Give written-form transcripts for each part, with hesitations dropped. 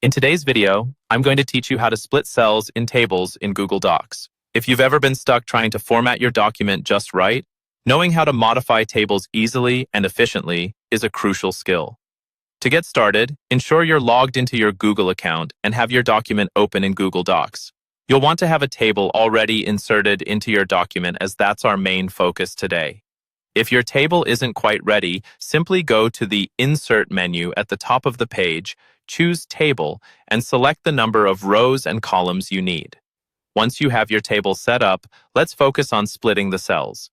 In today's video, I'm going to teach you how to split cells in tables in Google Docs. If you've ever been stuck trying to format your document just right, knowing how to modify tables easily and efficiently is a crucial skill. To get started, ensure you're logged into your Google account and have your document open in Google Docs. You'll want to have a table already inserted into your document, as that's our main focus today. If your table isn't quite ready, simply go to the Insert menu at the top of the page, choose Table, and select the number of rows and columns you need. Once you have your table set up, let's focus on splitting the cells.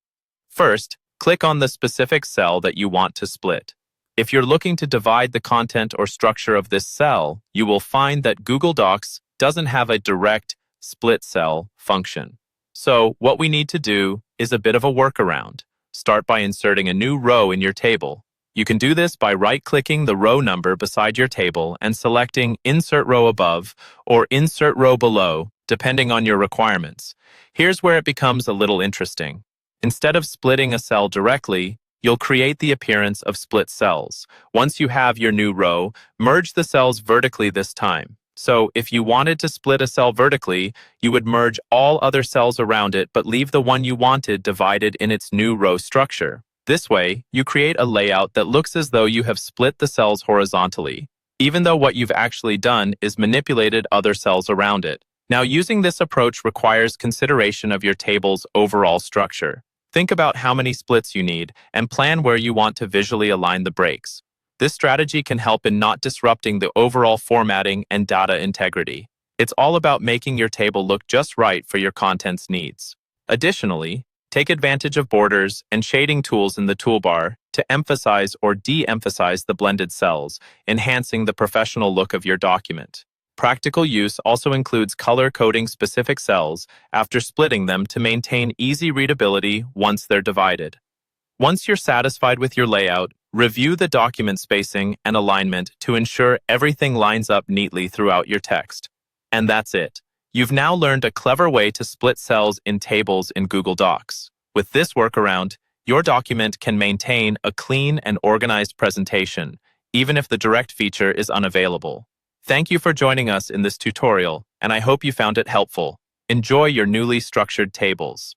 First, click on the specific cell that you want to split. If you're looking to divide the content or structure of this cell, you will find that Google Docs doesn't have a direct split cell function. So what we need to do is a bit of a workaround. Start by inserting a new row in your table. You can do this by right-clicking the row number beside your table and selecting Insert Row Above or Insert Row Below, depending on your requirements. Here's where it becomes a little interesting. Instead of splitting a cell directly, you'll create the appearance of split cells. Once you have your new row, merge the cells vertically this time. So if you wanted to split a cell vertically, you would merge all other cells around it but leave the one you wanted divided in its new row structure. This way, you create a layout that looks as though you have split the cells horizontally, even though what you've actually done is manipulated other cells around it. Now, using this approach requires consideration of your table's overall structure. Think about how many splits you need and plan where you want to visually align the breaks. This strategy can help in not disrupting the overall formatting and data integrity. It's all about making your table look just right for your content's needs. Additionally, take advantage of borders and shading tools in the toolbar to emphasize or de-emphasize the blended cells, enhancing the professional look of your document. Practical use also includes color-coding specific cells after splitting them to maintain easy readability once they're divided. Once you're satisfied with your layout, review the document spacing and alignment to ensure everything lines up neatly throughout your text. And that's it. You've now learned a clever way to split cells in tables in Google Docs. With this workaround, your document can maintain a clean and organized presentation, even if the direct feature is unavailable. Thank you for joining us in this tutorial, and I hope you found it helpful. Enjoy your newly structured tables.